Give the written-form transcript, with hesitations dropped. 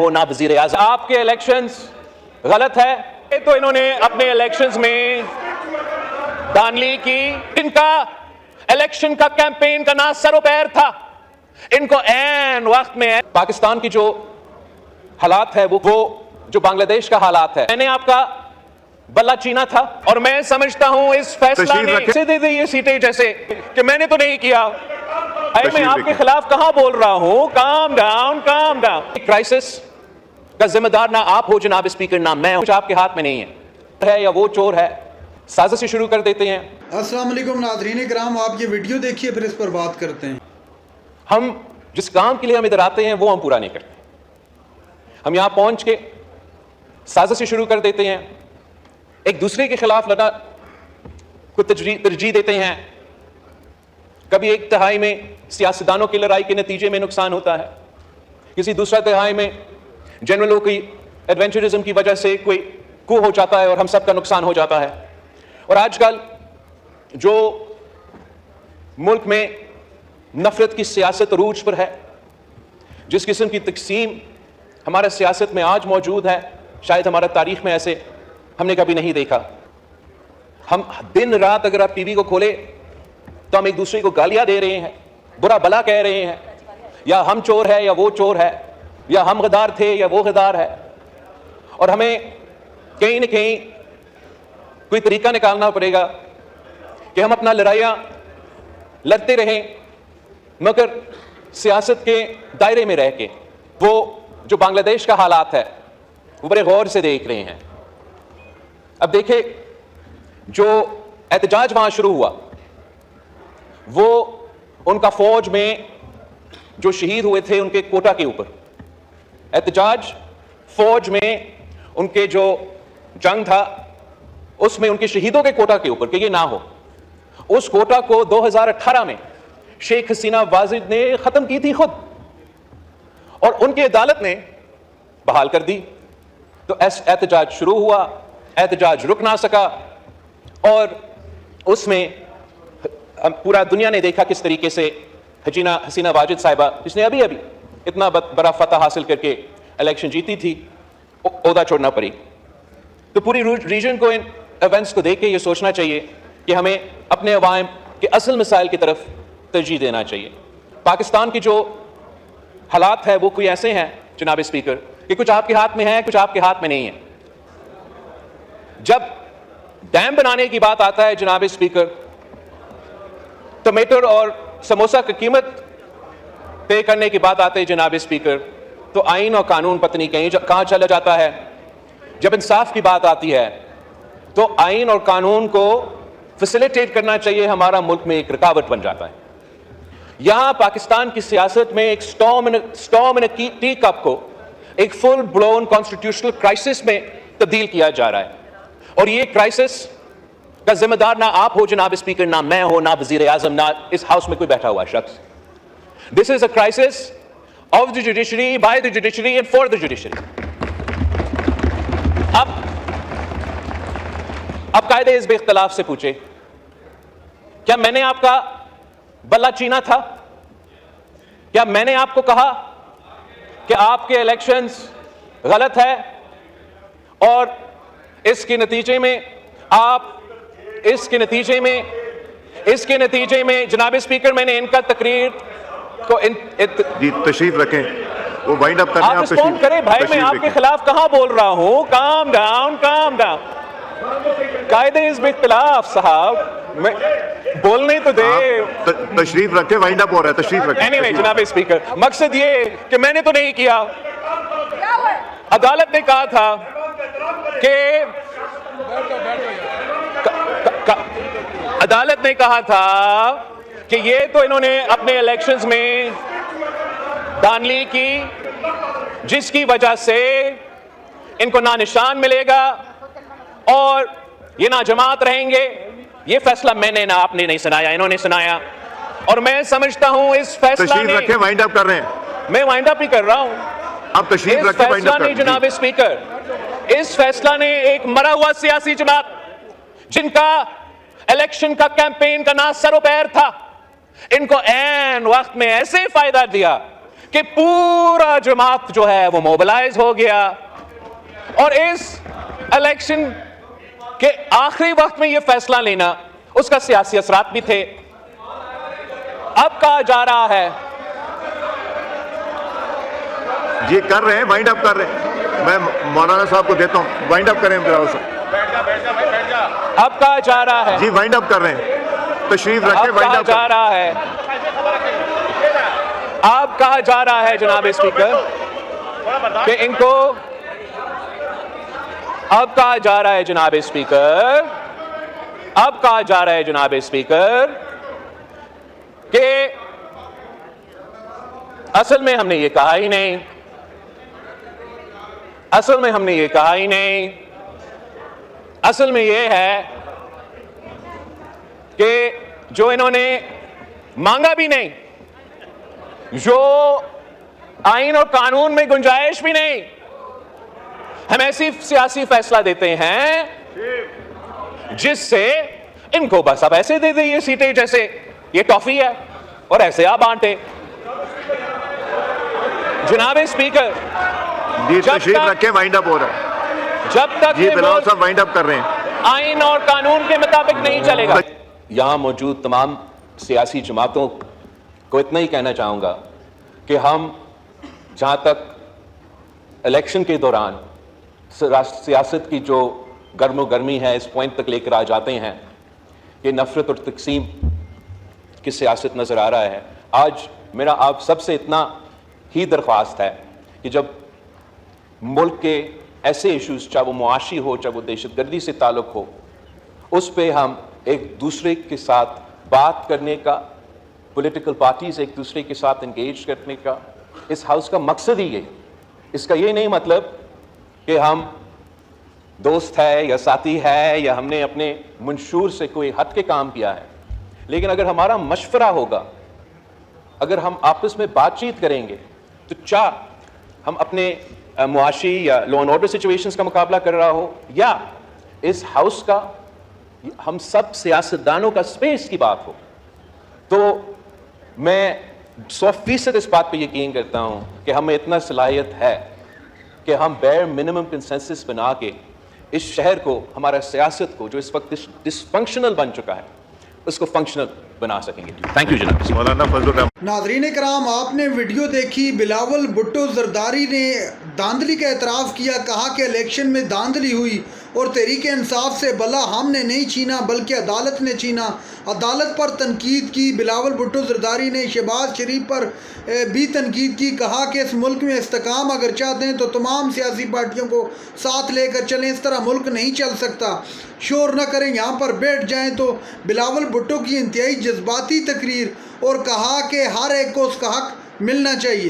हो ना वजीर आज़म। आपके इलेक्शंस गलत है तो इन्होंने अपने इलेक्शंस में धांधली की। इनका इलेक्शन का कैंपेन का ना सरोपैर था, इनको ऐन वक्त में पाकिस्तान की जो हालात है वो जो बांग्लादेश का हालात है, मैंने आपका बल्ला चीना था और मैं समझता हूं इस फैसला ने से दे दी ये सीटें जैसे कि मैंने तो नहीं किया। मैं आपके खिलाफ कहां बोल रहा हूं? Calm down, calm down. Crisis का जिम्मेदार ना आप हो जनाब स्पीकर, ना मैं हूं। कुछ आपके हाथ में नहीं है या वो चोर है, साजिश शुरू कर देते हैं। अस्सलाम वालेकुम नाज़रीन इकराम, आप ये वीडियो देखिए फिर इस पर बात करते हैं। हम जिस काम के लिए हम इधर आते हैं वो हम पूरा नहीं करते। हम यहां पहुंच के साजिश शुरू कर देते हैं, एक दूसरे के खिलाफ लड़ना को तरजीह देते हैं। कभी एक तिहाई में सियासतदानों की लड़ाई के नतीजे में नुकसान होता है, किसी दूसरा तिहाई में जनरलों की एडवेंचरिज्म की वजह से कोई कू हो जाता है और हम सबका नुकसान हो जाता है। और आजकल जो मुल्क में नफरत की सियासत रूज पर है, जिस किस्म की तकसीम हमारे सियासत में आज मौजूद है, शायद हमारा तारीख में ऐसे हमने कभी नहीं देखा। हम दिन रात अगर आप टीवी को खोले तो हम एक दूसरे को गालियां दे रहे हैं, बुरा भला कह रहे हैं, या हम चोर है या वो चोर है, या हम गद्दार थे या वो गद्दार है। और हमें कहीं ना कहीं कोई तरीका निकालना पड़ेगा कि हम अपना लड़ाइयां लड़ते रहें, मगर सियासत के दायरे में रह के। वो जो बांग्लादेश का हालात है वो बड़े गौर से देख रहे हैं। अब देखे जो एहतजाज वहां शुरू हुआ, वो उनका फौज में जो शहीद हुए थे उनके कोटा के ऊपर एहतजाज, फौज में उनके जो जंग था उसमें उनके शहीदों के कोटा के ऊपर कि ये ना हो। उस कोटा को 2018 में शेख हसीना वाजिद ने खत्म की थी खुद, और उनकी अदालत ने बहाल कर दी। तो एहतजाज शुरू हुआ, एहतजाज रुक ना सका, और उसमें पूरा दुनिया ने देखा किस तरीके से हसीना वाजिद साहिबा, जिसने अभी अभी इतना बड़ा फतह हासिल करके इलेक्शन जीती थी, ओहदा छोड़ना पड़ी। तो पूरी रीजन को इन इवेंट्स को देख के ये सोचना चाहिए कि हमें अपने अवाम के असल मसाइल की तरफ तरजीह देना चाहिए। पाकिस्तान की जो हालात है वो कोई ऐसे हैं जनाब स्पीकर कि कुछ आपके हाथ में है, कुछ आपके हाथ में नहीं है। जब डैम बनाने की बात आता है जनाब स्पीकर, टमाटर और समोसा की कीमत तय करने की बात आती है जनाब स्पीकर, तो आइन और कानून पत्नी कहां चला जाता है। जब इंसाफ की बात आती है तो आइन और कानून को फैसिलिटेट करना चाहिए, हमारा मुल्क में एक रुकावट बन जाता है। यहां पाकिस्तान की सियासत में एक स्टॉर्म इन टी कप को एक फुल ब्लोन कॉन्स्टिट्यूशनल क्राइसिस में तब्दील किया जा रहा है। और ये क्राइसिस का जिम्मेदार ना आप हो जनाब स्पीकर, ना मैं हो, ना वजीर आजम, ना इस हाउस में कोई बैठा हुआ शख्स। This is a crisis of the judiciary, by the judiciary and for the judiciary. अब कायदे इस इख्तिलाफ से पूछे, क्या मैंने आपका बल्ला चीना था? क्या मैंने आपको कहा कि आपके इलेक्शंस गलत है और इसके नतीजे में जनाब स्पीकर मैंने इनका तकरीर को जी तशरीफ रखें, वो वाइंड अप करने आप रिस्पॉन्ड करें। भाई मैं आपके खिलाफ कहां बोल रहा हूं? Calm down, calm down. कायदे इस इख्तिलाफ साहब, मैं बोलने तो दे। तशरीफ रखें, वाइंड अप हो रहा है, तशरीफ रखें। एनीवे जनाब स्पीकर, मकसद ये कि मैंने तो नहीं किया। अदालत ने कहा था कि ये तो इन्होंने अपने इलेक्शंस में धांधली की, जिसकी वजह से इनको ना निशान मिलेगा और ये ना जमात रहेंगे। ये फैसला मैंने ना आपने नहीं सुनाया, इन्होंने सुनाया। और मैं समझता हूं इस फैसला ने, रखे वाइंड अप कर रहे हैं, मैं वाइंड अप ही कर रहा हूं। अब तशरीफ रखे, वाइंड अप कर। जनाब स्पीकर, इस फैसला ने एक मरा हुआ सियासी जमात जिनका इलेक्शन का कैंपेन का ना सरोपैर था, इनको ऐन वक्त में ऐसे फायदा दिया कि पूरा जमात जो है वो मोबिलाइज हो गया और इस इलेक्शन के आखिरी वक्त में यह फैसला लेना, उसका सियासी असरात भी थे। अब कहा जा रहा है, जी कर रहे हैं, वाइंड अप कर रहे हैं। मैं मौलाना साहब को देता हूँ, वाइंड अप करें बिलावल साहब। अब कहा जा रहा है, जी वाइंड अप कर रहे हैं, तशरीफ रखें, अब वाइंड कहा अप जा रहा है, अब कहा जा रहा है जनाब स्पीकर कि इनको, अब कहा जा रहा है जनाब स्पीकर, अब कहा जा रहा है जनाब स्पीकर कि असल में हमने ये कहा ही नहीं, असल में हमने ये कहा ही नहीं, असल में ये है कि जो इन्होंने मांगा भी नहीं, जो आईन और कानून में गुंजाइश भी नहीं, हम ऐसी सियासी फैसला देते हैं जिससे इनको बस अब ऐसे दे ये सीटें जैसे ये टॉफी है और ऐसे आप बांटे। जनाब स्पीकर, जी तशरीफ रखें, वाइंड अप हो रहा है। जब तक जी बिलावल साहब वाइंड अप कर रहे हैं, आईन और कानून के मुताबिक नहीं चलेगा। यहां मौजूद तमाम सियासी जमातों को इतना ही कहना चाहूंगा कि हम जहां तक इलेक्शन के दौरान सियासत की जो गर्मो गर्मी है इस पॉइंट तक लेकर आ जाते हैं कि नफरत और तकसीम की सियासत नजर आ रहा है। आज मेरा आप सबसे इतना ही दरख्वास्त है कि जब मुल्क के ऐसे इश्यूज, चाहे वो मुआशी हो, चाहे वो दहशतगर्दी से ताल्लुक हो, उस पे हम एक दूसरे के साथ बात करने का, पॉलिटिकल पार्टीज एक दूसरे के साथ इंगेज करने का, इस हाउस का मकसद ही यही। इसका ये नहीं मतलब कि हम दोस्त है या साथी है या हमने अपने मंशूर से कोई हट के काम किया है, लेकिन अगर हमारा मशवरा होगा, अगर हम आपस में बातचीत करेंगे, तो चाहे हम अपने मुआशी या लॉ एंड ऑर्डर सिचुएशंस का मुकाबला कर रहा हो या इस हाउस का, हम सब सियासतदानों का स्पेस की बात हो, तो मैं 100% इस बात पे यकीन करता हूं कि हमें इतना सलाहियत है कि हम बेयर मिनिमम कंसेंसस बना के इस शहर को, हमारा सियासत को जो इस वक्त डिसफंक्शनल बन चुका है, उसको फंक्शनल बना सकेंगे। थैंक यू जनाब। मौलाना फजल रहमान। नाजरीन कराम, आपने वीडियो देखी। बिलावल भुट्टो जरदारी ने धांधली का एतराफ़ किया, कहा कि इलेक्शन में धांधली हुई और तहरीक इंसाफ से भला हमने नहीं छीना बल्कि अदालत ने छीना। अदालत पर तनकीद की। बिलावल भुट्टो जरदारी ने शहबाज शरीफ पर भी तनकीद की, कहा कि इस मुल्क में इस्तेकाम अगर चाहते हैं तो तमाम सियासी पार्टियों को साथ लेकर चलें, इस तरह मुल्क नहीं चल सकता। शोर न करें, यहाँ पर बैठ जाएं। तो बिलावल भुट्टो की इंतहाई जज्बाती तकरीर और कहा कि हर एक को उसका हक मिलना चाहिए।